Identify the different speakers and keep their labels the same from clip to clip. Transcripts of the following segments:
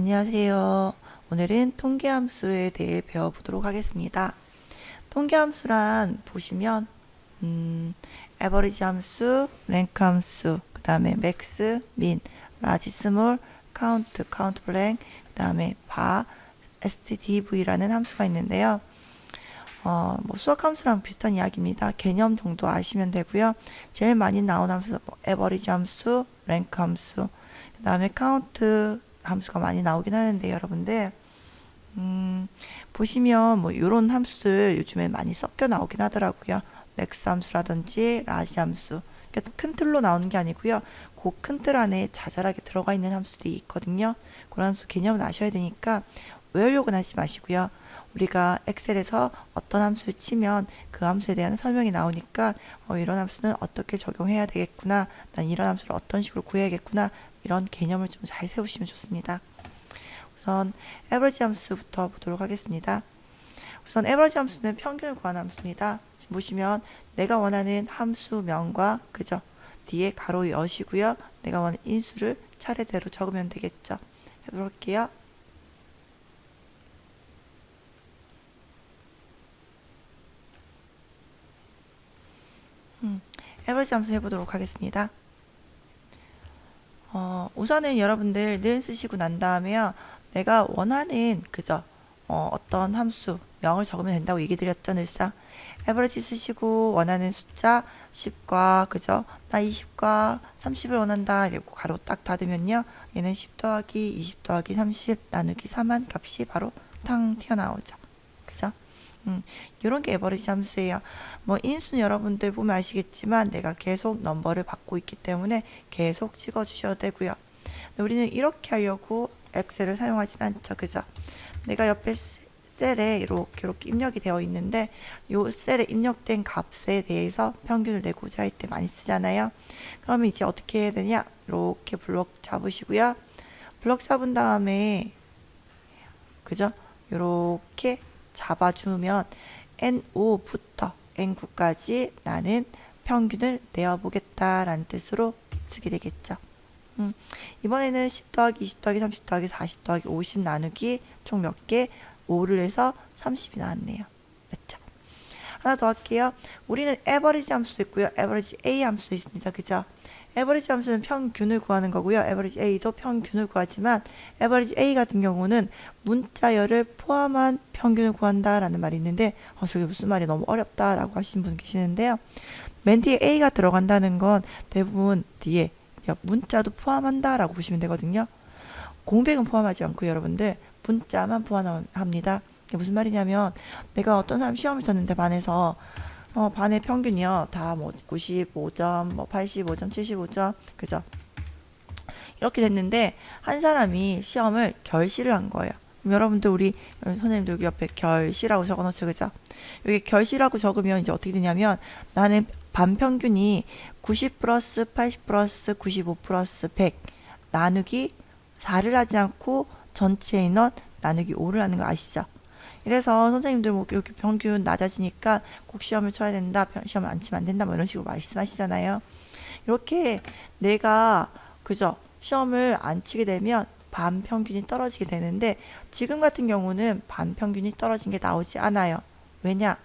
Speaker 1: 안녕하세요. 오늘은 통계함수에 대해 배워보도록 하겠습니다. 통계함수란 보시면 에버리지 함수, 랭크 함수, 그 다음에 맥스, 민, 라지, 스몰, 카운트, 카운트 블랭, 그 다음에 바, stdv라는 함수가 있는데요. 뭐 수학 함수랑 비슷한 이야기입니다. 개념 정도 아시면 되고요. 제일 많이 나온 함수, 에버리지 함수, 랭크 함수, 그 다음에 카운트 함수가 많이 나오긴 하는데 여러분들 보시면 뭐 이런 함수들 요즘에 많이 섞여 나오긴 하더라고요. 맥스 함수라든지 라지 함수. 그러니까 큰 틀로 나오는 게 아니고요. 그 큰 틀 안에 자잘하게 들어가 있는 함수들이 있거든요. 그런 함수 개념을 아셔야 되니까 외우려고는 하지 마시고요. 우리가 엑셀에서 어떤 함수를 치면 그 함수에 대한 설명이 나오니까 이런 함수는 어떻게 적용해야 되겠구나. 난 이런 함수를 어떤 식으로 구해야겠구나. 이런 개념을 좀 잘 세우시면 좋습니다. 우선 에버리지 함수부터 보도록 하겠습니다. 우선 에버리지 함수는 평균을 구하는 함수입니다. 지금 보시면 내가 원하는 함수명과 그죠? 뒤에 가로 여시고요. 내가 원하는 인수를 차례대로 적으면 되겠죠. 해볼게요. 에버리지 함수 해보도록 하겠습니다. 우선은 여러분들 는 쓰시고 난 다음에요. 내가 원하는 그죠? 어떤 함수 명을 적으면 된다고 얘기 드렸죠 늘상. 에버리지 쓰시고 원하는 숫자 10과 그죠? 나 20과 30을 원한다 이러고 가로 딱 닫으면요. 얘는 10 더하기 20 더하기 30 나누기 4만 값이 바로 탕 튀어나오죠. 그죠? 이런 게 에버리지 함수예요. 뭐 인수는 여러분들 보면 아시겠지만 내가 계속 넘버를 받고 있기 때문에 계속 찍어 주셔도 되고요. 우리는 이렇게 하려고 엑셀을 사용하진 않죠. 그죠? 내가 옆에 셀에 이렇게 입력이 되어 있는데 이 셀에 입력된 값에 대해서 평균을 내고자 할 때 많이 쓰잖아요. 그러면 이제 어떻게 해야 되냐? 이렇게 블록 잡으시고요. 블록 잡은 다음에 그죠? 이렇게 잡아주면 N5부터 N9까지 나는 평균을 내어보겠다라는 뜻으로 쓰게 되겠죠. 이번에는 10 더하기 20 더하기 30 더하기 40 더하기 50 나누기 총 몇 개? 5를 해서 30이 나왔네요. 맞죠? 하나 더 할게요. 우리는 에버리지 함수도 있고요. 에버리지 A 함수도 있습니다. 그죠? 에버리지 함수는 평균을 구하는 거고요. 에버리지 A도 평균을 구하지만 에버리지 A 같은 경우는 문자열을 포함한 평균을 구한다라는 말이 있는데 저게 무슨 말이 너무 어렵다라고 하시는 분 계시는데요. 맨 뒤에 A가 들어간다는 건 대부분 뒤에 문자도 포함한다라고 보시면 되거든요. 공백은 포함하지 않고 여러분들 문자만 포함합니다. 이게 무슨 말이냐면 내가 어떤 사람 시험을 쳤는데 반에서 반의 평균이요 다 뭐 95점, 뭐 85점, 75점 그죠? 이렇게 됐는데 한 사람이 시험을 결시를 한 거예요. 그럼 여러분들 우리 선생님들 여기 옆에 결시라고 적어놓죠, 그죠? 여기 결시라고 적으면 이제 어떻게 되냐면 나는 반평균이 90 플러스 80 플러스 95 플러스 100 나누기 4를 하지 않고 전체 인원 나누기 5를 하는 거 아시죠? 이래서 선생님들 뭐 이렇게 평균 낮아지니까 꼭 시험을 쳐야 된다, 시험을 안 치면 안 된다, 뭐 이런 식으로 말씀하시잖아요. 이렇게 내가 그죠? 시험을 안 치게 되면 반평균이 떨어지게 되는데 지금 같은 경우는 반평균이 떨어진 게 나오지 않아요. 왜냐?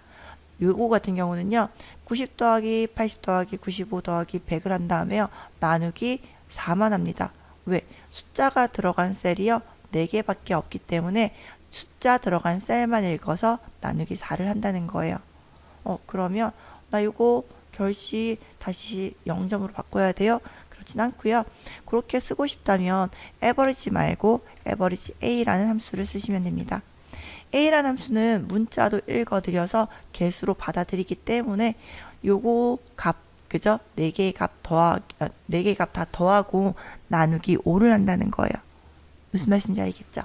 Speaker 1: 요거 같은 경우는요. 90 더하기 80 더하기 95 더하기 100을 한 다음에요. 나누기 4만 합니다. 왜? 숫자가 들어간 셀이요. 4개밖에 없기 때문에 숫자 들어간 셀만 읽어서 나누기 4를 한다는 거예요. 그러면 나 이거 결시 다시 0점으로 바꿔야 돼요? 그렇진 않고요. 그렇게 쓰고 싶다면 에버리지 말고 에버리지 A라는 함수를 쓰시면 됩니다. A라는 함수는 문자도 읽어드려서 개수로 받아들이기 때문에 요거 값 그죠? 4개의 값 다 더하고 나누기 5를 한다는 거예요. 무슨 말씀인지 알겠죠?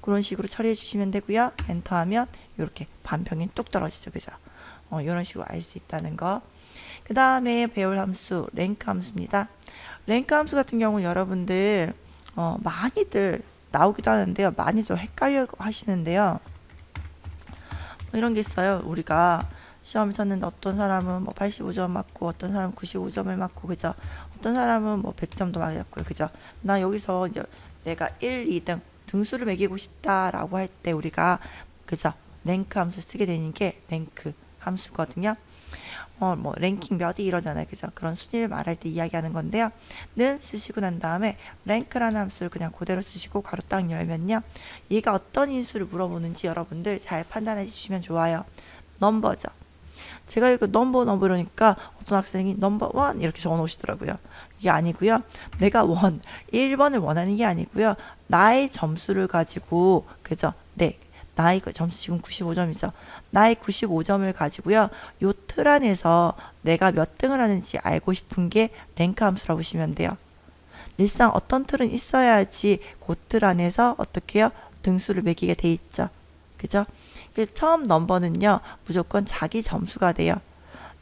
Speaker 1: 그런 식으로 처리해 주시면 되고요. 엔터하면 이렇게 반평균 뚝 떨어지죠. 그죠? 이런 식으로 알 수 있다는 거. 그 다음에 배울 함수, 랭크 함수입니다. 랭크 함수 같은 경우는 여러분들 많이들 나오기도 하는데요. 많이들 헷갈려 하시는데요. 이런 게 있어요. 우리가 시험을 쳤는데 어떤 사람은 뭐 85점 맞고 어떤 사람은 95점을 맞고 그죠? 어떤 사람은 뭐 100점도 맞았고요. 그죠? 나 여기서 이제 내가 1, 2등 등수를 매기고 싶다라고 할 때 우리가 그죠? 랭크 함수 쓰게 되는 게 랭크 함수거든요. 뭐 랭킹 몇위 이러잖아요. 그죠? 그런 순위를 말할 때 이야기하는 건데요. 는 쓰시고 난 다음에 랭크라는 함수를 그냥 그대로 쓰시고 가로 딱 열면요. 얘가 어떤 인수를 물어보는지 여러분들 잘 판단해 주시면 좋아요. 넘버죠. 제가 이거 넘버 이러니까 어떤 학생이 넘버 원 이렇게 적어 놓으시더라고요. 이게 아니고요. 내가 1번을 원하는 게 아니고요. 나의 점수를 가지고 그죠? 네. 나의 점수 지금 95점이죠. 나의 95점을 가지고요. 요 틀 안에서 내가 몇 등을 하는지 알고 싶은 게 랭크 함수라고 보시면 돼요. 일상 어떤 틀은 있어야지 그 틀 안에서 어떻게 해요? 등수를 매기게 돼 있죠. 그죠? 처음 넘버는요. 무조건 자기 점수가 돼요.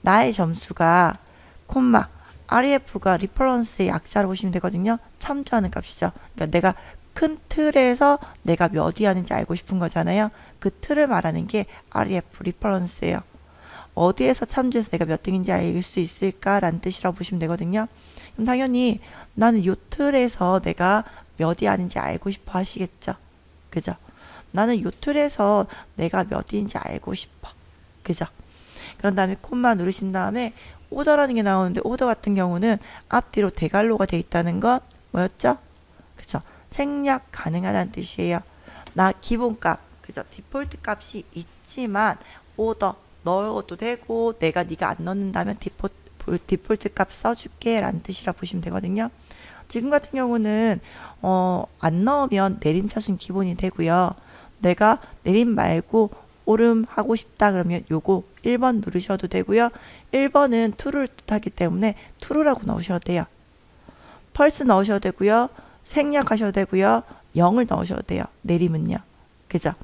Speaker 1: 나의 점수가 콤마 REF가 리퍼런스의 약자로 보시면 되거든요. 참조하는 값이죠. 그러니까 내가 큰 틀에서 내가 몇 위 하는지 알고 싶은 거잖아요. 그 틀을 말하는 게 REF, 리퍼런스예요. 어디에서 참조해서 내가 몇 등인지 알 수 있을까라는 뜻이라고 보시면 되거든요. 그럼 당연히 나는 요 틀에서 내가 몇 위 하는지 알고 싶어 하시겠죠. 그죠? 나는 요 틀에서 내가 몇 위인지 알고 싶어. 그죠? 그런 다음에 콤마 누르신 다음에 오더라는 게 나오는데 오더 같은 경우는 앞뒤로 대괄호가 돼 있다는 건 뭐였죠? 그죠? 생략 가능하다는 뜻이에요. 나 기본값, 그죠? 디폴트 값이 있지만 오더 넣어도 되고 내가 네가 안 넣는다면 디폴트 값 써줄게 라는 뜻이라 보시면 되거든요. 지금 같은 경우는 안 넣으면 내림 차순 기본이 되고요. 내가 내림 말고 오름 하고 싶다 그러면 요거 1번 누르셔도 되고요. 1번은 true를 뜻하기 때문에 true라고 넣으셔도 돼요. false 넣으셔도 되고요. 생략하셔도 되고요. 0을 넣으셔도 돼요. 내림은요. 그죠?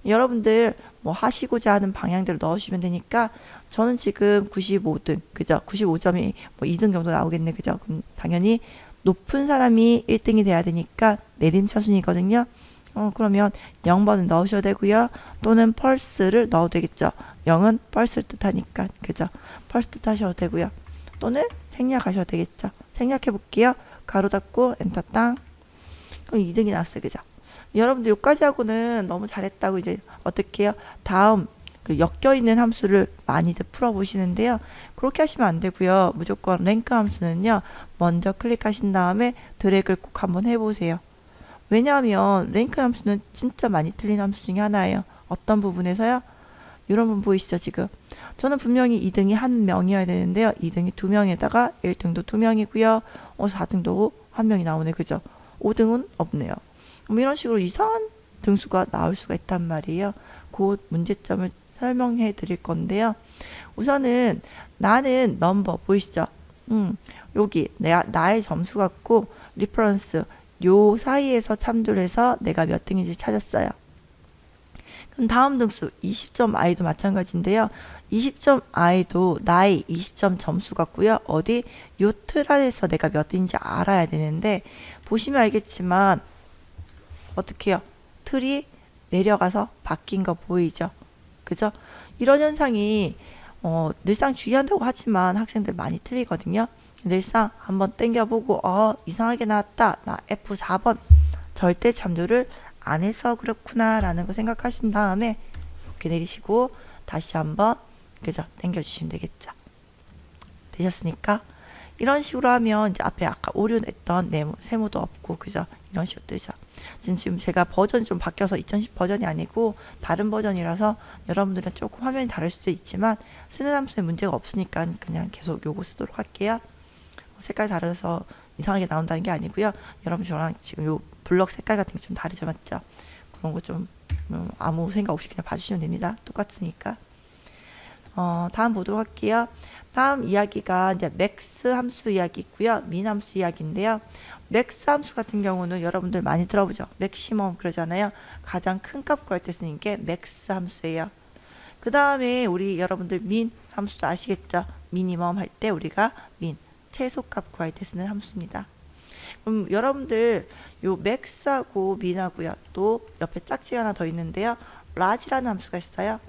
Speaker 1: 여러분들 뭐 하시고자 하는 방향대로 넣으시면 되니까 저는 지금 95등 그죠? 95점이 뭐 2등 정도 나오겠네. 그죠? 그럼 당연히 높은 사람이 1등이 돼야 되니까 내림 차순이거든요. 그러면 0번은 넣으셔도 되고요. 또는 false를 넣어도 되겠죠. 0은 false를 뜻하니까 그죠? false 뜻하셔도 되고요. 또는 생략하셔도 되겠죠. 생략해 볼게요. 가로 닫고 엔터 땅. 그럼 2등이 나왔어요. 그죠? 여러분들 여기까지 하고는 너무 잘했다고 이제 어떻게 해요? 다음 그 엮여있는 함수를 많이들 풀어보시는데요. 그렇게 하시면 안 되고요. 무조건 랭크 함수는요. 먼저 클릭하신 다음에 드래그를 꼭 한번 해보세요. 왜냐하면 랭크 함수는 진짜 많이 틀린 함수 중에 하나예요. 어떤 부분에서요? 이런 부분 보이시죠 지금? 저는 분명히 2등이 1명이어야 되는데요. 2등이 2명에다가 1등도 2명이고요. 4등도 1명이 나오네. 그죠? 5등은 없네요. 이런 식으로 이상한 등수가 나올 수가 있단 말이에요. 그 문제점을 설명해 드릴 건데요. 우선은 나는 넘버 보이시죠? 여기 나의 점수 갖고 리퍼런스 요 사이에서 참조를 해서 내가 몇 등인지 찾았어요. 그럼 다음 등수 20점 i도 마찬가지인데요. 20점 i도 나의 20점 점수 같고요. 어디 요 틀 안에서 내가 몇 등인지 알아야 되는데 보시면 알겠지만 어떻게 해요? 틀이 내려가서 바뀐 거 보이죠? 그죠? 이런 현상이 늘상 주의한다고 하지만 학생들 많이 틀리거든요. 늘상 한번 땡겨보고 이상하게 나왔다. 나 F4번 절대 참조를 안 해서 그렇구나 라는 거 생각하신 다음에 이렇게 내리시고 다시 한번 그죠? 땡겨주시면 되겠죠. 되셨습니까? 이런 식으로 하면 이제 앞에 아까 오류냈던 세모도 없고 그죠? 이런 식으로 뜨죠. 지금 제가 버전이 좀 바뀌어서 2010 버전이 아니고 다른 버전이라서 여러분들은 조금 화면이 다를 수도 있지만 쓰는 함수에 문제가 없으니까 그냥 계속 요거 쓰도록 할게요. 색깔 다르서 이상하게 나온다는 게 아니고요. 여러분 저랑 지금 요 블럭 색깔 같은 게 좀 다르죠, 맞죠? 그런 거 좀 아무 생각 없이 그냥 봐주시면 됩니다. 똑같으니까. 다음 보도록 할게요. 다음 이야기가 이제 맥스 함수 이야기 있고요. 민 함수 이야기인데요. 맥스 함수 같은 경우는 여러분들 많이 들어보죠. 맥시멈 그러잖아요. 가장 큰 값 구할 때 쓰는 게 맥스 함수예요. 그 다음에 우리 여러분들 민 함수도 아시겠죠? 미니멈 할 때 우리가 민 최소값 구할 때 쓰는 함수입니다. 그럼 여러분들 요 맥스하고 민하고요. 또 옆에 짝지가 하나 더 있는데요. 라지라는 함수가 있어요.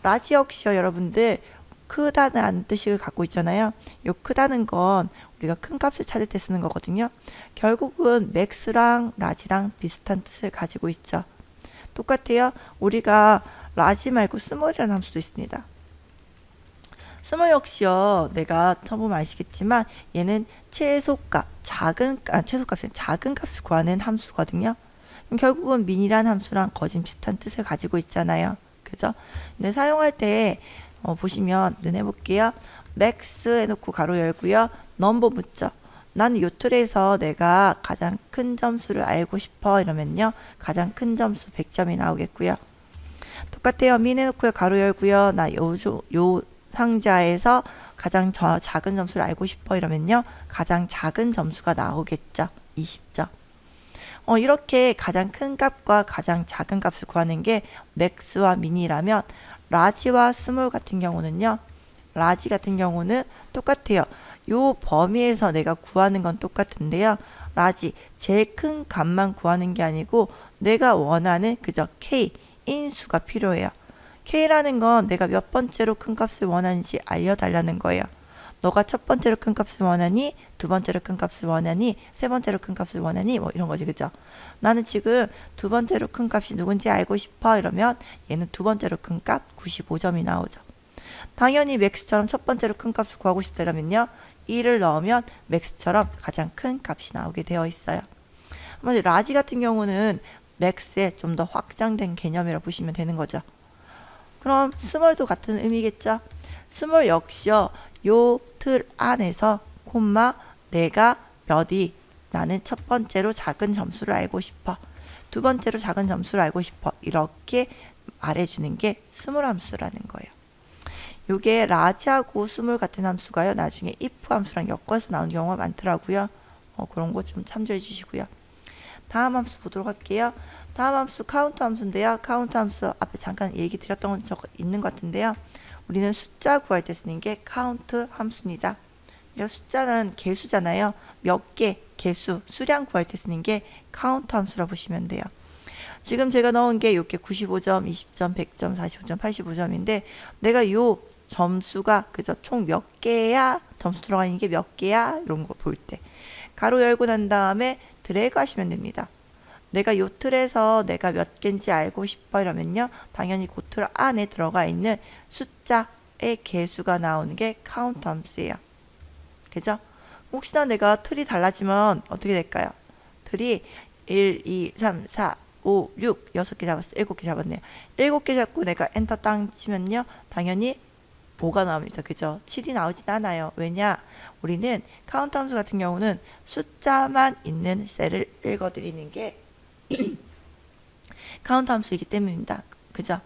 Speaker 1: 라지 역시요. 여러분들 크다는 뜻을 갖고 있잖아요. 요 크다는 건 우리가 큰 값을 찾을 때 쓰는 거거든요. 결국은 맥스랑 라지랑 비슷한 뜻을 가지고 있죠. 똑같아요. 우리가 라지 말고 스몰이라는 함수도 있습니다. 스몰 역시요. 내가 처음 아시겠지만 얘는 최소값, 최소값은 작은 값을 구하는 함수거든요. 결국은 민이란 함수랑 거진 비슷한 뜻을 가지고 있잖아요. 그죠? 근데 사용할 때 보시면 해볼게요. 맥스 해놓고 가로 열고요. 넘버 묻죠. 나는 요 틀에서 내가 가장 큰 점수를 알고 싶어 이러면요. 가장 큰 점수 100점이 나오겠고요. 똑같아요. 민 해놓고요. 가로 열고요. 나 요 상자에서 가장 작은 점수를 알고 싶어 이러면요. 가장 작은 점수가 나오겠죠. 20점. 이렇게 가장 큰 값과 가장 작은 값을 구하는 게 맥스와 미니라면 라지와 스몰 같은 경우는요. 라지 같은 경우는 똑같아요. 요 범위에서 내가 구하는 건 똑같은데요. 라지 제일 큰 값만 구하는 게 아니고 내가 원하는 그저 K 인수가 필요해요. K라는 건 내가 몇 번째로 큰 값을 원하는지 알려달라는 거예요. 너가 첫 번째로 큰 값을 원하니, 두 번째로 큰 값을 원하니, 세 번째로 큰 값을 원하니, 뭐 이런 거지, 그죠? 나는 지금 두 번째로 큰 값이 누군지 알고 싶어 이러면 얘는 두 번째로 큰 값 95점이 나오죠. 당연히 맥스처럼 첫 번째로 큰 값을 구하고 싶다 이러면요. 1을 넣으면 맥스처럼 가장 큰 값이 나오게 되어 있어요. 라지 같은 경우는 맥스의 좀 더 확장된 개념이라고 보시면 되는 거죠. 그럼 스몰도 같은 의미겠죠. 스몰 역시요. 요 틀 안에서 콤마 내가 몇이 나는 첫 번째로 작은 점수를 알고 싶어. 두 번째로 작은 점수를 알고 싶어. 이렇게 말해주는 게 스몰 함수라는 거예요. 요게 라지하고 스몰 같은 함수가요. 나중에 if 함수랑 엮어서 나오는 경우가 많더라고요. 그런 거 좀 참조해 주시고요. 다음 함수 보도록 할게요. 다음 함수 카운트 함수인데요. 카운트 함수 앞에 잠깐 얘기 드렸던 적 있는 것 같은데요. 우리는 숫자 구할 때 쓰는 게 카운트 함수입니다. 숫자는 개수잖아요. 몇 개, 개수, 수량 구할 때 쓰는 게 카운트 함수라 보시면 돼요. 지금 제가 넣은 게 이렇게 95점, 20점, 100점, 45점, 85점인데 내가 요 점수가 그저 총 몇 개야? 점수 들어가 있는 게 몇 개야? 이런 거 볼 때 가로 열고 난 다음에 드래그 하시면 됩니다. 내가 요 틀에서 내가 몇 개인지 알고 싶어 이러면요. 당연히 그 틀 안에 들어가 있는 숫자의 개수가 나오는 게 카운트 함수예요. 그죠? 혹시나 내가 틀이 달라지면 어떻게 될까요? 틀이 1, 2, 3, 4, 5, 6, 6개 잡았어. 7개 잡았네요. 7개 잡고 내가 엔터 땅 치면요. 당연히 5가 나옵니다. 그죠? 7이 나오진 않아요. 왜냐? 우리는 카운트 함수 같은 경우는 숫자만 있는 셀을 읽어드리는 게 카운트 함수이기 때문입니다. 그죠?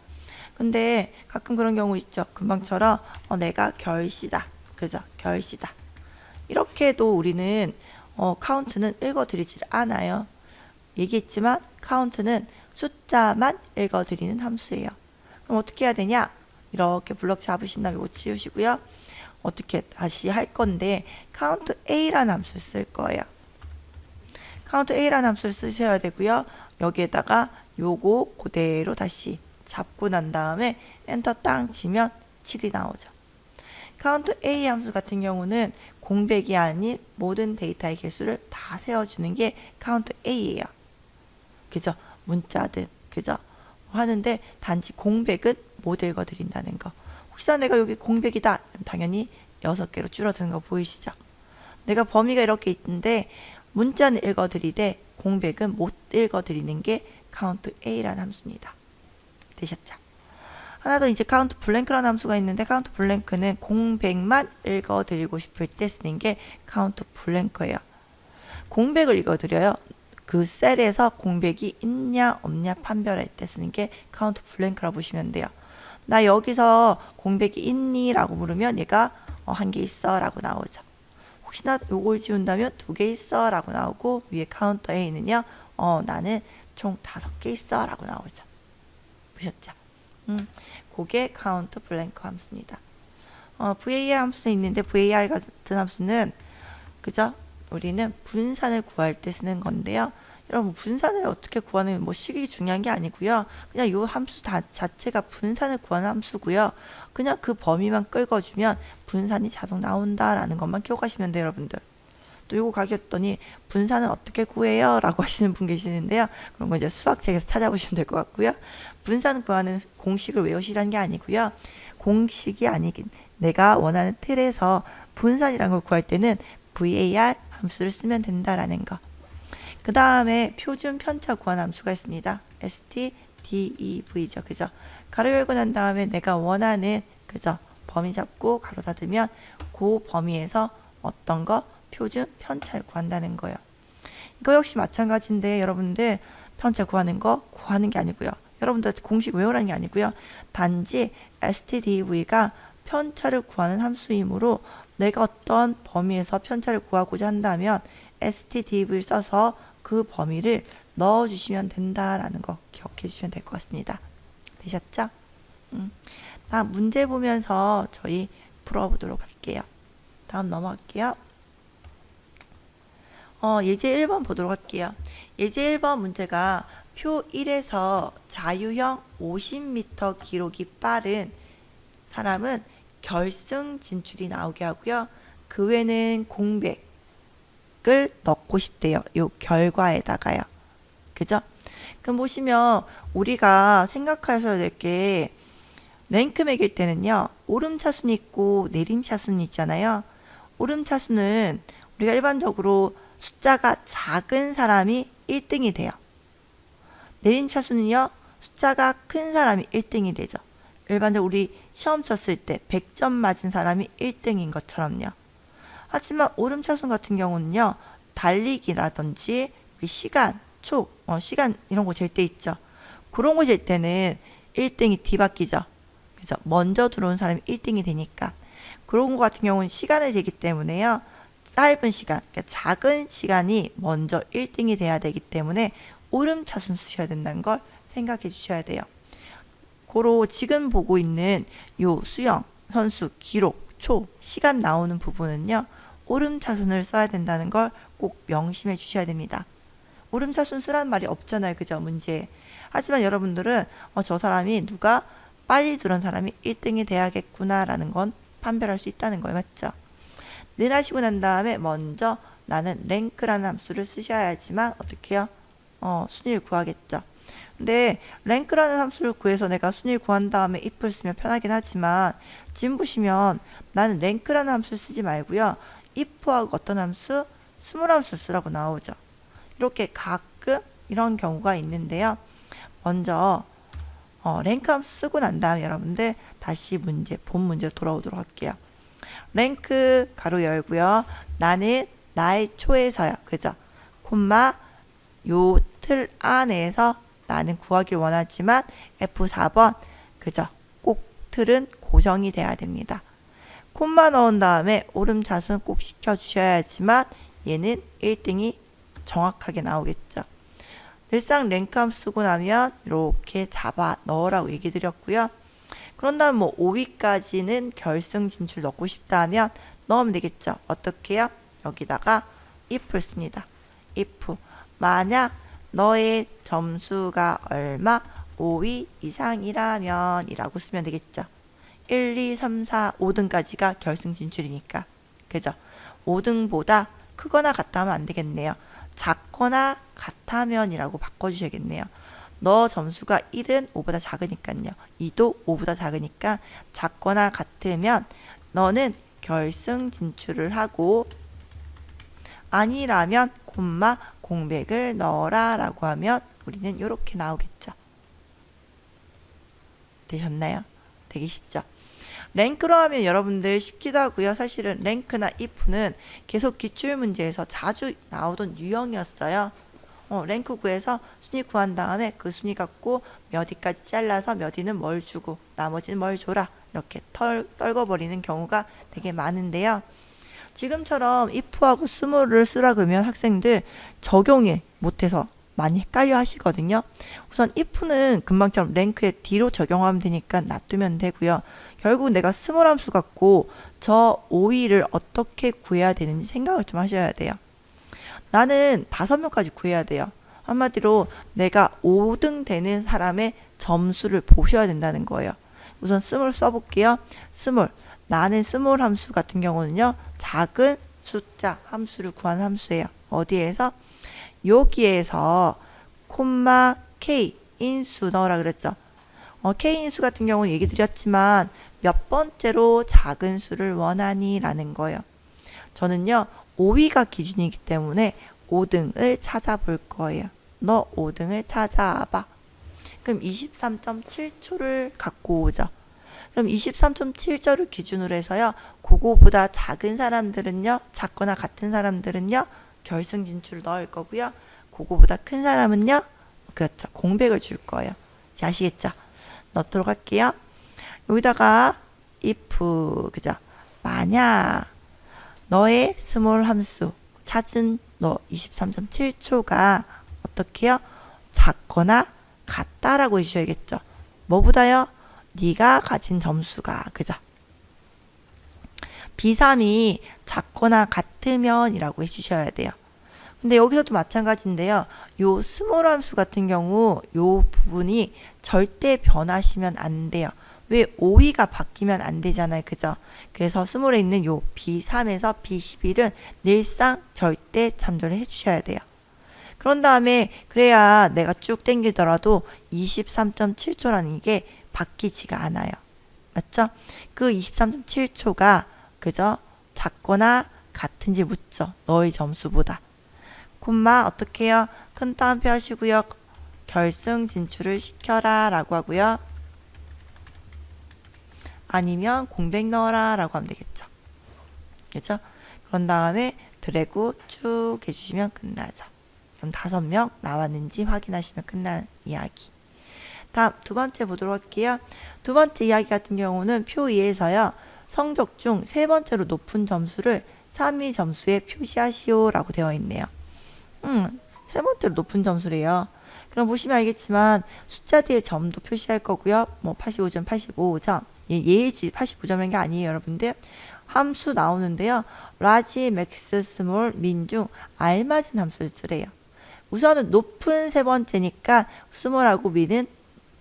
Speaker 1: 근데 가끔 그런 경우 있죠. 금방처럼 내가 결시다. 그죠? 결시다. 이렇게 해도 우리는 카운트는 읽어드리질 않아요. 얘기했지만 카운트는 숫자만 읽어드리는 함수예요. 그럼 어떻게 해야 되냐? 이렇게 블럭 잡으신 다음에 이거 지우시고요. 어떻게 다시 할 건데 카운트 A라는 함수를 쓸 거예요. 카운트 A라는 함수를 쓰셔야 되고요. 여기에다가 요거 그대로 다시 잡고 난 다음에 엔터 땅 치면 7이 나오죠. 카운트 A 함수 같은 경우는 공백이 아닌 모든 데이터의 개수를 다 세워주는 게 카운트 A예요. 그죠? 문자든 그죠? 하는데 단지 공백은 못 읽어드린다는 거. 혹시나 내가 여기 공백이다. 그럼 당연히 6개로 줄어드는 거 보이시죠? 내가 범위가 이렇게 있는데 문자는 읽어드리되 공백은 못 읽어드리는 게 카운트 A라는 함수입니다. 되셨죠? 하나 더 이제 카운트 블랭크라는 함수가 있는데 카운트 블랭크는 공백만 읽어드리고 싶을 때 쓰는 게 카운트 블랭크예요. 공백을 읽어드려요. 그 셀에서 공백이 있냐 없냐 판별할 때 쓰는 게 카운트 블랭크라고 보시면 돼요. 나 여기서 공백이 있니? 라고 물으면 얘가 한 개 있어 라고 나오죠. 혹시나 요걸 지운다면 2개 있어 라고 나오고 위에 카운터 A는요 나는 총 5개 있어 라고 나오죠. 보셨죠? 그게 카운트 블랭크 함수입니다. VAR 함수도 있는데 VAR 같은 함수는 그죠? 우리는 분산을 구할 때 쓰는 건데요. 여러분 분산을 어떻게 구하는 뭐 식이 중요한 게 아니고요. 그냥 이 함수 자체가 분산을 구하는 함수고요. 그냥 그 범위만 끌어주면 분산이 자동 나온다라는 것만 기억하시면 돼요, 여러분들. 또 요거 가르쳤더니 분산은 어떻게 구해요? 라고 하시는 분 계시는데요. 그런 거 이제 수학책에서 찾아보시면 될 것 같고요. 분산 구하는 공식을 외우시라는 게 아니고요. 공식이 아니긴 내가 원하는 틀에서 분산이라는 걸 구할 때는 var 함수를 쓰면 된다라는 거. 그 다음에 표준 편차 구하는 함수가 있습니다. stdev죠. 그죠? 가로 열고 난 다음에 내가 원하는 그죠? 범위 잡고 가로 닫으면 그 범위에서 어떤 거? 표준 편차를 구한다는 거예요. 이거 역시 마찬가지인데 여러분들 편차 구하는 거 구하는 게 아니고요. 여러분들 공식 외우라는 게 아니고요. 단지 stdv가 편차를 구하는 함수이므로 내가 어떤 범위에서 편차를 구하고자 한다면 stdv를 써서 그 범위를 넣어주시면 된다라는 거 기억해 주시면 될 것 같습니다. 되셨죠? 다음 문제 보면서 저희 풀어보도록 할게요. 다음 넘어갈게요. 예제 1번 보도록 할게요. 예제 1번 문제가 표 1에서 자유형 50m 기록이 빠른 사람은 결승 진출이 나오게 하고요. 그 외에는 공백을 넣고 싶대요. 요 결과에다가요. 그죠? 그럼 보시면 우리가 생각하셔야 될 게 랭크 매길 때는요. 오름차순이 있고 내림차순이 있잖아요. 오름차순은 우리가 일반적으로 숫자가 작은 사람이 1등이 돼요. 내림차순은요. 숫자가 큰 사람이 1등이 되죠. 일반적으로 우리 시험 쳤을 때 100점 맞은 사람이 1등인 것처럼요. 하지만 오름차순 같은 경우는요. 달리기라든지 시간, 시간 이런 거 잴 때 있죠. 그런 거 잴 때는 1등이 뒤바뀌죠. 그죠? 먼저 들어온 사람이 1등이 되니까. 그런 거 같은 경우는 시간을 재기 때문에요. 짧은 시간, 그러니까 작은 시간이 먼저 1등이 돼야 되기 때문에 오름차순 쓰셔야 된다는 걸 생각해 주셔야 돼요. 고로 지금 보고 있는 요 수영, 선수, 기록, 시간 나오는 부분은요. 오름차순을 써야 된다는 걸 꼭 명심해 주셔야 됩니다. 오름차순 쓰라는 말이 없잖아요. 그죠? 문제에. 하지만 여러분들은 저 사람이 누가 빨리 들어온 사람이 1등이 돼야겠구나 라는 건 판별할 수 있다는 거예요. 맞죠? 는 하시고 난 다음에 먼저 나는 랭크라는 함수를 쓰셔야지만 어떻게 해요? 순위를 구하겠죠. 근데 랭크라는 함수를 구해서 내가 순위를 구한 다음에 if를 쓰면 편하긴 하지만 지금 보시면 나는 랭크라는 함수를 쓰지 말고요. if하고 어떤 함수? 스몰 함수 쓰라고 나오죠. 이렇게 가끔 이런 경우가 있는데요. 먼저 랭크 함수 쓰고 난 다음에 여러분들 다시 본 문제로 돌아오도록 할게요. 랭크 가로 열고요. 나는 나의 초에서요. 그죠? 콤마 요 틀 안에서 나는 구하길 원하지만 F4번 그죠? 꼭 틀은 고정이 돼야 됩니다. 콤마 넣은 다음에 오름차순 꼭 시켜주셔야지만 얘는 1등이 정확하게 나오겠죠. 늘상 랭크 함수 쓰고 나면 이렇게 잡아 넣으라고 얘기 드렸고요. 그런 다음 5위까지는 결승 진출 넣고 싶다 하면 넣으면 되겠죠. 어떻게 해요? 여기다가 if를 씁니다. if 만약 너의 점수가 얼마 5위 이상이라면 이라고 쓰면 되겠죠. 1, 2, 3, 4, 5등까지가 결승 진출이니까. 그죠? 5등보다 크거나 같다면 안 되겠네요. 작거나 같다면 이라고 바꿔주셔야겠네요. 너 점수가 1은 5보다 작으니까요. 2도 5보다 작으니까 작거나 같으면 너는 결승 진출을 하고 아니라면 콤마 공백을 넣어라 라고 하면 우리는 이렇게 나오겠죠. 되셨나요? 되게 쉽죠? 랭크로 하면 여러분들 쉽기도 하고요. 사실은 랭크나 if는 계속 기출문제에서 자주 나오던 유형이었어요. 랭크 구해서 순위 구한 다음에 그 순위 갖고 몇 위까지 잘라서 몇 위는 뭘 주고 나머지는 뭘 줘라 이렇게 떨궈버리는 경우가 되게 많은데요. 지금처럼 if하고 스몰을 쓰라 그러면 학생들 적용이 못해서 많이 헷갈려 하시거든요. 우선 if는 금방처럼 랭크에 뒤로 적용하면 되니까 놔두면 되고요. 결국 내가 스몰 함수 갖고 저 5위를 어떻게 구해야 되는지 생각을 좀 하셔야 돼요. 나는 5명까지 구해야 돼요. 한마디로 내가 5등 되는 사람의 점수를 보셔야 된다는 거예요. 우선 스몰 써볼게요. 스몰. 나는 스몰 함수 같은 경우는요. 작은 숫자, 함수를 구하는 함수예요. 어디에서? 여기에서 콤마 k 인수 넣으라 그랬죠. k 인수 같은 경우는 얘기 드렸지만 몇 번째로 작은 수를 원하니? 라는 거예요. 저는요 5위가 기준이기 때문에 5등을 찾아볼 거예요. 너 5등을 찾아봐. 그럼 23.7초를 갖고 오죠. 그럼 23.7초를 기준으로 해서요. 그거보다 작은 사람들은요. 작거나 같은 사람들은요. 결승 진출을 넣을 거고요. 그거보다 큰 사람은요. 그렇죠. 공백을 줄 거예요. 자, 아시겠죠? 넣도록 할게요. 여기다가 if 그죠? 만약 너의 스몰 함수 찾은 너 23.7초가 어떻게 해요? 작거나 같다라고 해주셔야겠죠. 뭐보다요? 네가 가진 점수가 그죠? B3이 작거나 같으면 이라고 해주셔야 돼요. 근데 여기서도 마찬가지인데요. 요 스몰 함수 같은 경우 요 부분이 절대 변하시면 안 돼요. 왜 5위가 바뀌면 안 되잖아요. 그죠? 그래서 스몰에 있는 요 B3에서 B11은 늘상 절대 참조를 해주셔야 돼요. 그런 다음에 그래야 내가 쭉 땡기더라도 23.7초라는 게 바뀌지가 않아요. 맞죠? 그 23.7초가 그죠? 작거나 같은지 묻죠. 너의 점수보다. 콤마 어떻게 해요? 큰 따옴표 하시고요. 결승 진출을 시켜라 라고 하고요. 아니면 공백 넣어라 라고 하면 되겠죠. 그렇죠? 그런 다음에 드래그 쭉 해주시면 끝나죠. 그럼 5명 나왔는지 확인하시면 끝나는 이야기. 다음 두 번째 보도록 할게요. 두 번째 이야기 같은 경우는 표 2에서요. 성적 중 세 번째로 높은 점수를 3위 점수에 표시하시오 라고 되어 있네요. 세 번째로 높은 점수래요. 그럼 보시면 알겠지만 숫자 뒤에 점도 표시할 거고요. 뭐 85점, 85점. 예일지 85점이라는 게 아니에요, 여러분들. 함수 나오는데요. 라지, 맥스, 스몰, 민 중 알맞은 함수를 쓰래요. 우선은 높은 세 번째니까 스몰하고 민은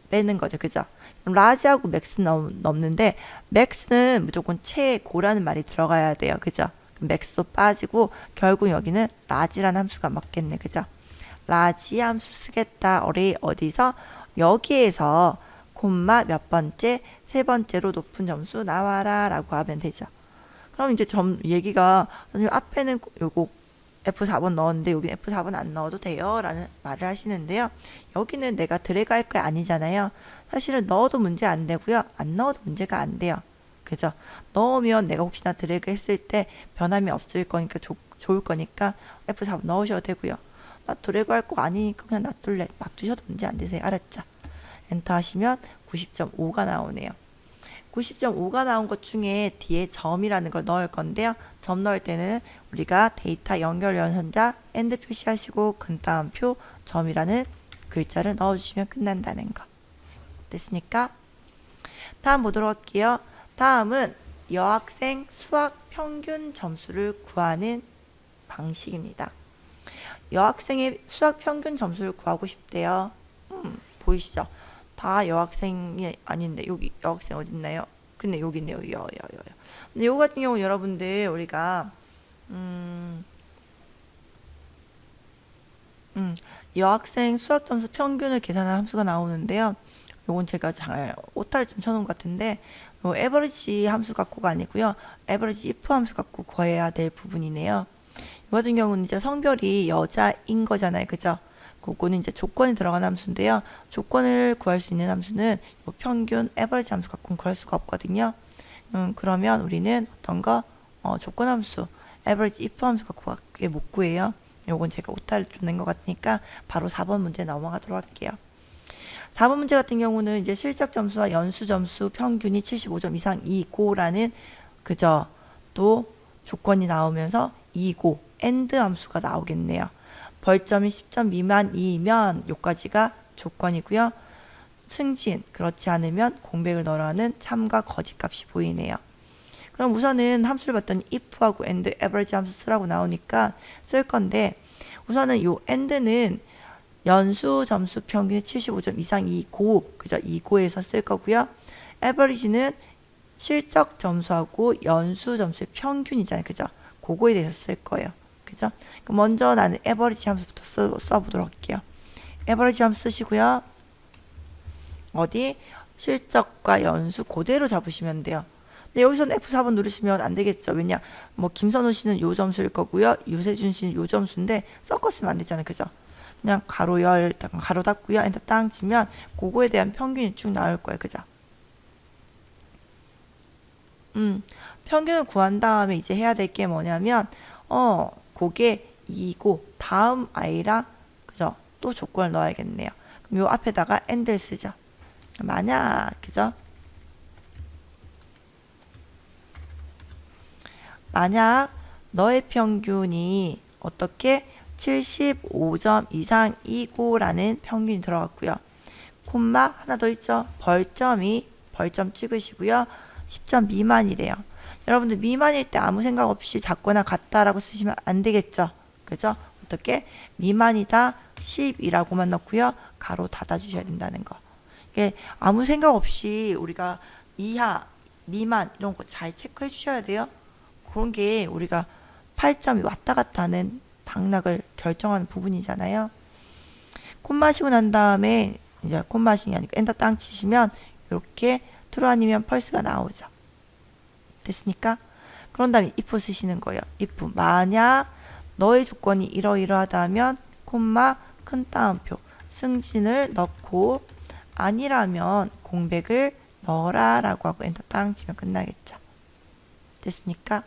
Speaker 1: 빼는 거죠. 그죠? 라지하고 맥스는 넘는데 맥스는 무조건 최고라는 말이 들어가야 돼요. 그죠? 맥스도 빠지고 결국 여기는 라지라는 함수가 맞겠네. 그죠? 라지 함수 쓰겠다. 어디서? 여기에서 콤마 몇 번째? 세 번째로 높은 점수 나와라 라고 하면 되죠. 그럼 이제 얘기가 앞에는 요거 F4번 넣었는데 여기 F4번 안 넣어도 돼요 라는 말을 하시는데요. 여기는 내가 드래그 할 거 아니잖아요. 사실은 넣어도 문제 안 되고요. 안 넣어도 문제가 안 돼요. 그죠? 넣으면 내가 혹시나 드래그 했을 때 변함이 없을 거니까 좋을 거니까 F4번 넣으셔도 되고요. 나 드래그 할 거 아니니까 그냥 놔두셔도 문제 안 되세요. 알았죠? 엔터 하시면 90.5가 나오네요. 90.5가 나온 것 중에 뒤에 점이라는 걸 넣을 건데요. 점 넣을 때는 우리가 데이터 연결 연산자 엔드 표시하시고 근따옴표 점이라는 글자를 넣어주시면 끝난다는 거. 됐습니까? 다음 보도록 할게요. 다음은 여학생 수학 평균 점수를 구하는 방식입니다. 여학생의 수학 평균 점수를 구하고 싶대요. 보이시죠? 다 여학생이 아닌데 여기 여학생 어디 있나요? 근데 여기 있네요. 근데 요거 같은 경우 여러분들 우리가 여학생 수학 점수 평균을 계산한 함수가 나오는데요. 요건 제가 잘 오타를 좀 쳐놓은 것 같은데 에버리지 함수 갖고가 아니고요. 에버리지 if 함수 갖고 구해야 될 부분이네요. 이 같은 경우는 이제 성별이 여자인 거잖아요. 그죠? 그거는 이제 조건이 들어간 함수인데요. 조건을 구할 수 있는 함수는 평균 에버리지 함수 갖고는 구할 수가 없거든요. 그러면 우리는 어떤 거? 조건 함수, 에버리지 if 함수 갖고 못 구해요. 요건 제가 오타를 좀 낸 것 같으니까 바로 4번 문제 넘어가도록 할게요. 4번 문제 같은 경우는 이제 실적 점수와 연수 점수 평균이 75점 이상이고라는 그저 또 조건이 나오면서 이고 and 함수가 나오겠네요. 벌점이 10점 미만이면 요까지가 조건이고요. 승진 그렇지 않으면 공백을 넣으라는 참과 거짓 값이 보이네요. 그럼 우선은 함수를 봤더니 if하고 and, average 함수 쓰라고 나오니까 쓸 건데 우선은 요 and는 연수 점수 평균 75점 이상이고 그죠? 이고에서 쓸 거고요. average는 실적 점수하고 연수 점수의 평균이잖아요. 그죠? 그거에 대해서 쓸 거예요. 그죠? 그럼 먼저 나는 에버리지 함수부터 써보도록 할게요. 에버리지 함수 쓰시고요. 어디? 실적과 연수 그대로 잡으시면 돼요. 근데 여기서는 F4번 누르시면 안 되겠죠. 왜냐? 뭐 김선우 씨는 요 점수일 거고요. 유세준 씨는 요 점수인데 섞었으면 안 되잖아요. 그죠? 그냥 가로 열, 가로 닫고요. 엔터 땅 치면 그거에 대한 평균이 쭉 나올 거예요. 그죠? 평균을 구한 다음에 이제 해야 될 게 뭐냐면 그게 2고 다음 아이랑 그죠? 또 조건을 넣어야겠네요. 그럼 요 앞에다가 and를 쓰죠. 만약 그죠? 만약 너의 평균이 어떻게 75점 이상이고라는 평균이 들어갔고요. 콤마 하나 더 있죠. 벌점 찍으시고요. 10점 미만이래요. 여러분들 미만일 때 아무 생각 없이 작거나 같다라고 쓰시면 안 되겠죠. 그죠? 어떻게? 미만이다 10이라고만 넣고요. 가로 닫아 주셔야 된다는 거. 이게 아무 생각 없이 우리가 이하, 미만 이런 거 잘 체크해 주셔야 돼요. 그런 게 우리가 8점이 왔다 갔다 하는 당락을 결정하는 부분이잖아요. 콤마시고 난 다음에 이제 콤마싱이 아니고 엔터 땅 치시면 이렇게 트루 아니면 펄스가 나오죠. 됐습니까? 그런 다음에 if 쓰시는 거예요. if 만약 너의 조건이 이러이러하다면 콤마 큰 따옴표 승진을 넣고 아니라면 공백을 넣어라 라고 하고 엔터 땅 치면 끝나겠죠. 됐습니까?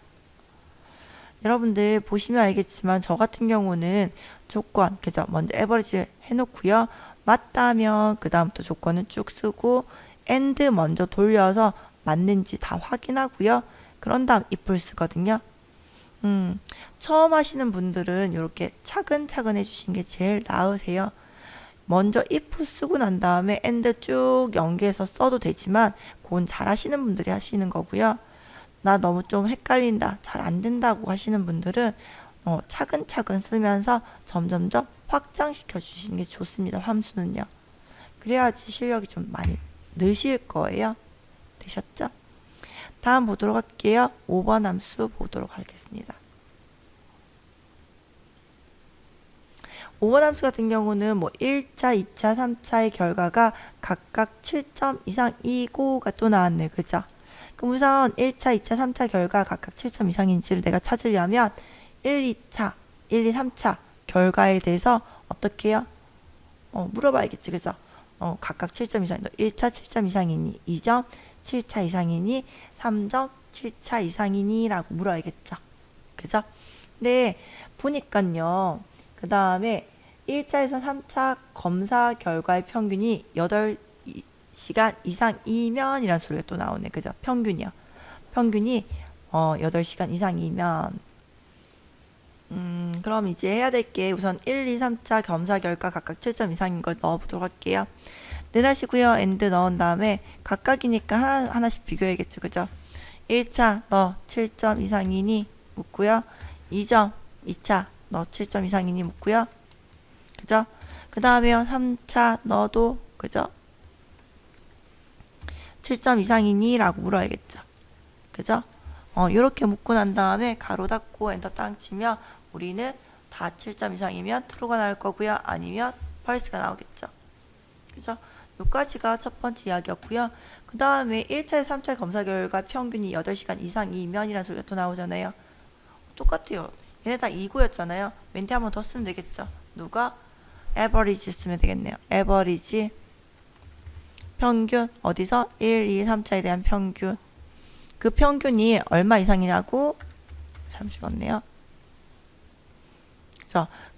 Speaker 1: 여러분들 보시면 알겠지만 저 같은 경우는 조건 그죠? 먼저 에버리지 해놓고요. 맞다면 그 다음부터 조건은 쭉 쓰고 and 먼저 돌려서 맞는지 다 확인하고요. 그런 다음 if를 쓰거든요. 처음 하시는 분들은 이렇게 차근차근 해주시는 게 제일 나으세요. 먼저 if 쓰고 난 다음에 and 쭉 연계해서 써도 되지만 그건 잘 하시는 분들이 하시는 거고요. 나 너무 좀 헷갈린다, 잘 안 된다고 하시는 분들은 차근차근 쓰면서 점점점 확장시켜 주시는 게 좋습니다. 함수는요. 그래야지 실력이 좀 많이 느실 거예요. 되셨죠? 다음 보도록 할게요. 5번 함수 보도록 하겠습니다. 5번 함수 같은 경우는 뭐 1차, 2차, 3차의 결과가 각각 7점 이상이고가 또 나왔네. 그죠? 그럼 우선 1차, 2차, 3차 결과 각각 7점 이상인지를 내가 찾으려면 1, 2차, 1, 2, 3차 결과에 대해서 어떻게 해요? 물어봐야겠지. 그죠? 각각 7점 이상. 너 1차 7점 이상이니? 2점 7차 이상이니? 3점 7차 이상이니? 라고 물어야겠죠. 그죠? 근데 보니깐요. 그 다음에 1차에서 3차 검사 결과의 평균이 8시간 이상이면 이란 소리가 또 나오네. 그죠? 평균이요. 평균이 8시간 이상이면 그럼 이제 해야 될 게 우선 1, 2, 3차 검사 결과 각각 7점 이상인 걸 넣어보도록 할게요. 내다시고요. 엔드 넣은 다음에 각각이니까 하나씩 비교해야겠죠. 그죠? 1차 너 7점 이상이니? 묻고요. 2점 2차 너 7점 이상이니? 묻고요. 그죠? 그 다음에요. 3차 너도 그죠? 7점 이상이니? 라고 물어야겠죠. 그죠? 요렇게 묻고 난 다음에 가로 닫고 엔터 땅 치면 우리는 다 7점 이상이면 true가 나올 거고요. 아니면 false가 나오겠죠. 그죠? 요까지가 첫 번째 이야기였고요. 그 다음에 1차에서 3차 검사 결과 평균이 8시간 이상이면 이라는 소리가 또 나오잖아요. 똑같아요. 얘네 다 2고였잖아요. 멘트 한 번 더 쓰면 되겠죠. 누가? average 쓰면 되겠네요. average 평균 어디서? 1, 2, 3차에 대한 평균. 그 평균이 얼마 이상이냐고? 잠시만요.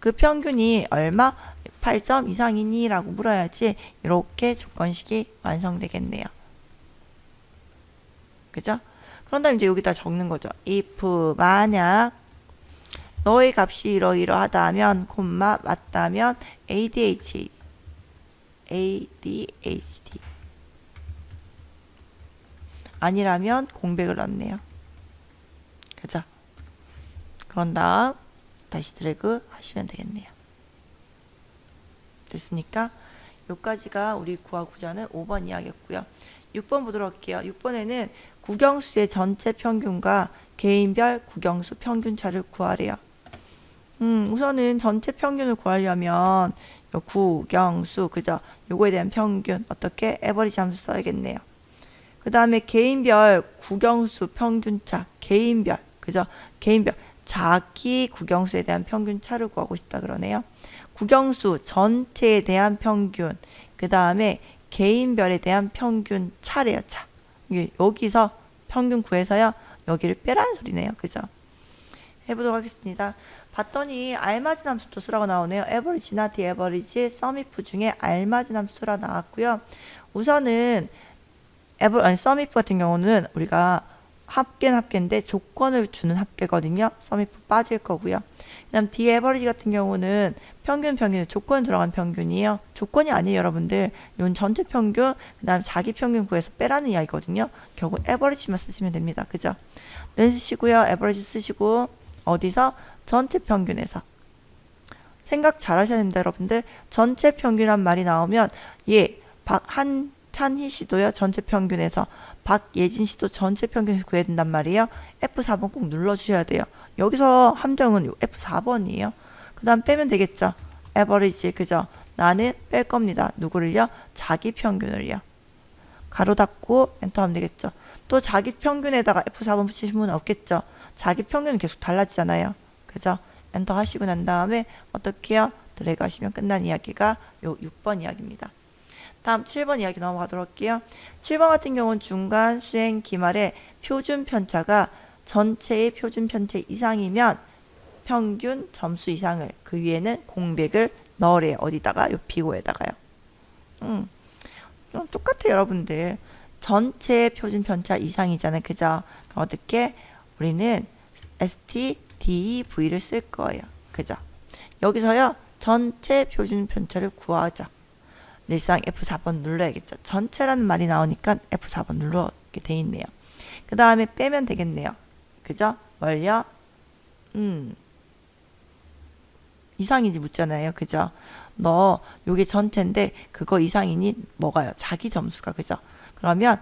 Speaker 1: 그 평균이 얼마? 8점 이상이니? 라고 물어야지 이렇게 조건식이 완성되겠네요. 그죠? 그런 다음에 이제 여기다 적는 거죠. if 만약 너의 값이 이러이러하다면 콤마 맞다면 ADHD 아니라면 공백을 넣네요. 그죠? 그런 다음 다시 드래그 하시면 되겠네요. 됐습니까? 여기까지가 우리 구하고자 하는 5번 이야기였고요. 6번 보도록 할게요. 6번에는 국영수의 전체 평균과 개인별 국영수 평균차를 구하래요. 우선은 전체 평균을 구하려면 요 국영수, 그죠? 요거에 대한 평균, 어떻게? 에버리지 함수 써야겠네요. 그 다음에 개인별 국영수 평균차, 개인별, 그죠? 개인별, 자기 국영수에 대한 평균차를 구하고 싶다 그러네요. 국영수 전체에 대한 평균, 그 다음에 개인별에 대한 평균차래요, 차. 여기서 평균 구해서요, 여기를 빼라는 소리네요, 그죠? 해보도록 하겠습니다. 봤더니 알맞은 함수도 쓰라고 나오네요. 에버리지나 디에버리지, 썸이프 중에 알맞은 함수라 나왔고요. 우선은 썸이프 같은 경우는 우리가 합계인데 조건을 주는 합계거든요. 썸이프 빠질 거고요. 그다음 디에버리지 같은 경우는 평균 조건 들어간 평균이에요. 조건이 아니에요, 여러분들. 이건 전체 평균, 그다음 자기 평균 구해서 빼라는 이야기거든요. 결국 에버리지만 쓰시면 됩니다. 그죠? 는 쓰시고요. 에버리지 쓰시고 어디서? 전체 평균에서. 생각 잘 하셔야 됩니다, 여러분들. 전체 평균이란 말이 나오면 한찬희 씨도요, 전체 평균에서, 박예진 씨도 전체 평균에서 구해야 된단 말이에요. F4번 꼭 눌러주셔야 돼요. 여기서 함정은 F4번이에요. 그 다음 빼면 되겠죠. 에버리지, 그죠? 나는 뺄 겁니다. 누구를요? 자기 평균을요. 가로 닫고 엔터 하면 되겠죠. 또 자기 평균에다가 F4번 붙이신 분은 없겠죠. 자기 평균은 계속 달라지잖아요. 그죠? 엔터 하시고 난 다음에 어떻게 해요? 드래그 하시면 끝난 이야기가 요 6번 이야기입니다. 다음 7번 이야기 넘어가도록 할게요. 7번 같은 경우는 중간 수행 기말에 표준 편차가 전체의 표준 편차 이상이면 평균 점수 이상을, 그 위에는 공백을 넣으래요. 어디다가? 요 비고에다가요. 똑같아요, 여러분들. 전체 표준 편차 이상이잖아요. 그죠? 그럼 어떻게? 우리는 STDV를 쓸 거예요. 그죠? 여기서요, 전체 표준 편차를 구하자. 늘상 F4번 눌러야겠죠. 전체라는 말이 나오니까 F4번 눌러게 돼 있네요. 그 다음에 빼면 되겠네요. 그죠? 뭘요? 이상인지 묻잖아요. 그죠? 너 요게 전체인데 그거 이상이니 뭐가요? 자기 점수가. 그죠? 그러면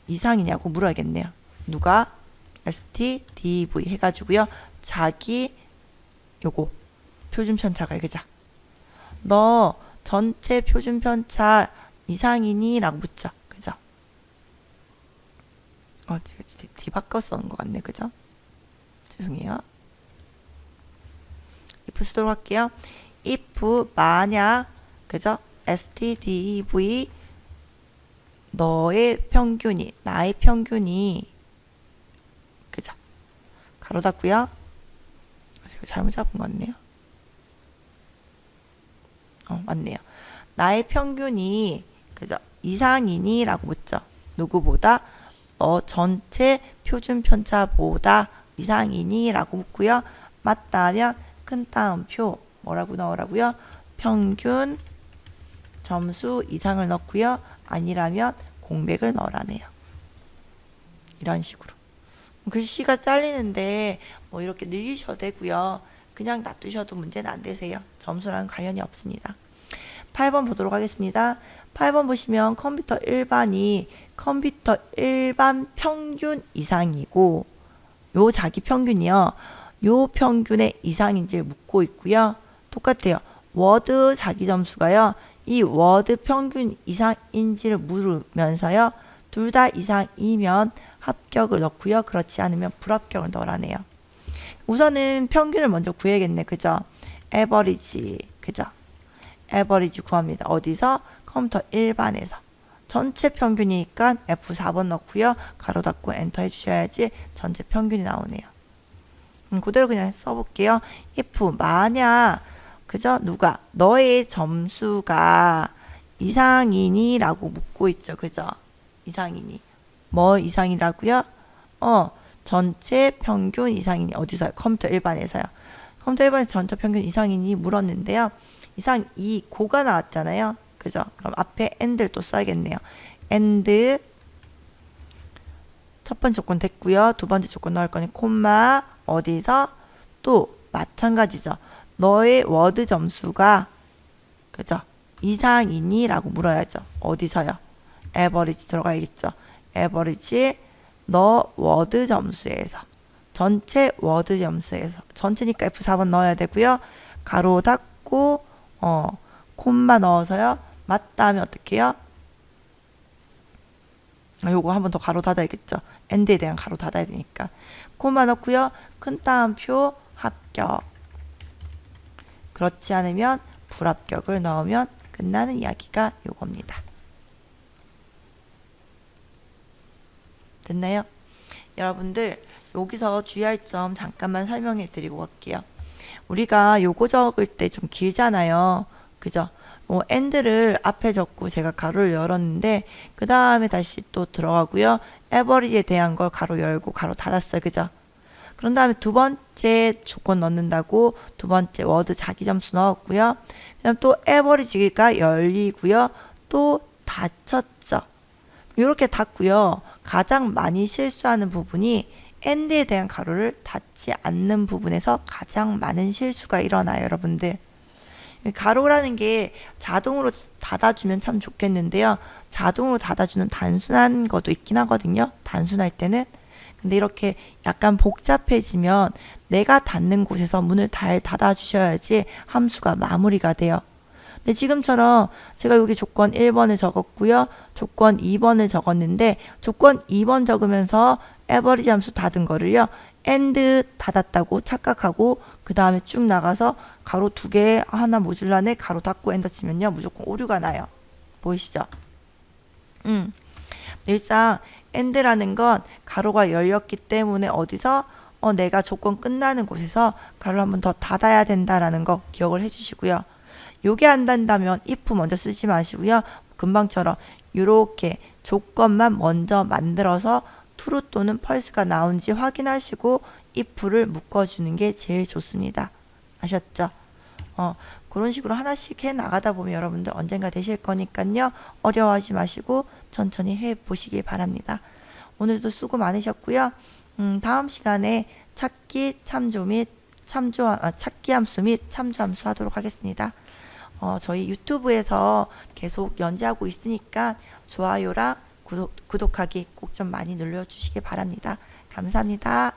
Speaker 1: 이상이냐고 물어야겠네요. 누가? STDV 해가지고요. 자기 요거 표준 편차가. 그죠? 너 전체 표준 편차 이상이니? 라고 묻죠. 그죠? 제가 뒤바꿔 써는 것 같네. 그죠? 죄송해요. if 쓰도록 할게요. if 만약, 그죠? STDV 너의 평균이, 나의 평균이, 그죠? 가로 닫고요. 잘못 잡은 것 같네요. 맞네요. 나의 평균이, 그죠? 이상이니? 라고 묻죠. 누구보다? 너 전체 표준 편차보다 이상이니? 라고 묻고요. 맞다면 큰 따옴표 뭐라고 넣으라고요? 평균 점수 이상을 넣고요. 아니라면 공백을 넣으라네요. 이런 식으로. 글씨가 잘리는데 뭐 이렇게 늘리셔도 되고요. 그냥 놔두셔도 문제는 안 되세요. 점수랑 관련이 없습니다. 8번 보도록 하겠습니다. 8번 보시면 컴퓨터 일반이 컴퓨터 일반 평균 이상이고, 요 자기 평균이요. 요 평균의 이상인지를 묻고 있고요. 똑같아요. 워드 자기 점수가요. 이 워드 평균 이상인지를 물으면서요. 둘 다 이상이면 합격을 넣고요. 그렇지 않으면 불합격을 넣으라네요. 우선은 평균을 먼저 구해야겠네. 그죠? 에버리지. 그죠? 에버리지 구합니다. 어디서? 컴퓨터 일반에서. 전체 평균이니까 F4번 넣고요. 가로 닫고 엔터 해주셔야지 전체 평균이 나오네요. 그대로 그냥 써볼게요. if 만약, 그죠? 누가? 너의 점수가 이상이니? 라고 묻고 있죠. 그죠? 이상이니. 뭐 이상이라고요? 전체 평균 이상이니. 어디서요? 컴퓨터 일반에서요. 컴퓨터 일반에서 전체 평균 이상이니 물었는데요. 이상 이 고가 나왔잖아요. 그죠? 그럼 앞에 and를 또 써야겠네요. and 첫 번째 조건 됐고요. 두 번째 조건 넣을 거니 콤마 어디서? 또 마찬가지죠. 너의 워드 점수가, 그죠? 이상이니? 라고 물어야죠. 어디서요? 에버리지 들어가야겠죠. 에버리지 너 워드 점수에서 전체 워드 점수에서 전체니까 F4번 넣어야 되고요. 가로 닫고 콤마 넣어서요. 맞다 하면 어떻게 해요? 요거 한 번 더 가로 닫아야겠죠. 엔드에 대한 가로 닫아야 되니까. 콤마 넣고요. 큰 따옴표 합격. 그렇지 않으면 불합격을 넣으면 끝나는 이야기가 요겁니다. 됐나요? 여러분들 여기서 주의할 점 잠깐만 설명해 드리고 갈게요. 우리가 요거 적을 때 좀 길잖아요. 그죠? end를 앞에 적고 제가 가로를 열었는데 그 다음에 다시 또 들어가고요. 에버리지에 대한 걸 가로 열고 가로 닫았어요. 그죠? 그런 다음에 두 번째 조건 넣는다고 두 번째 워드 자기 점수 넣었고요. 그다음 또 에버리지가 열리고요. 또 닫혔죠. 이렇게 닫고요. 가장 많이 실수하는 부분이 end에 대한 가로를 닫지 않는 부분에서 가장 많은 실수가 일어나요, 여러분들. 가로라는 게 자동으로 닫아주면 참 좋겠는데요. 자동으로 닫아주는 단순한 것도 있긴 하거든요. 단순할 때는. 근데 이렇게 약간 복잡해지면 내가 닫는 곳에서 문을 잘 닫아주셔야지 함수가 마무리가 돼요. 근데 지금처럼 제가 여기 조건 1번을 적었고요. 조건 2번을 적었는데 조건 2번 적으면서 에버리지 함수 닫은 거를요. end 닫았다고 착각하고 그 다음에 쭉 나가서 가로 두 개 하나 모질라네 가로 닫고 엔터 치면요. 무조건 오류가 나요. 보이시죠? 일상 end라는 건 가로가 열렸기 때문에 어디서 내가 조건 끝나는 곳에서 가로를 한 번 더 닫아야 된다라는 거 기억을 해주시고요. 요게 안 된다면 if 먼저 쓰지 마시고요. 금방처럼 이렇게 조건만 먼저 만들어서 true 또는 false가 나온지 확인하시고 if를 묶어주는 게 제일 좋습니다. 아셨죠? 그런 식으로 하나씩 해 나가다 보면 여러분들 언젠가 되실 거니까요. 어려워하지 마시고 천천히 해 보시기 바랍니다. 오늘도 수고 많으셨고요. 다음 시간에 찾기 참조 및 찾기 함수 및 참조 함수 하도록 하겠습니다. 저희 유튜브에서 계속 연재하고 있으니까 좋아요랑 구독하기 꼭 좀 많이 눌러주시기 바랍니다. 감사합니다.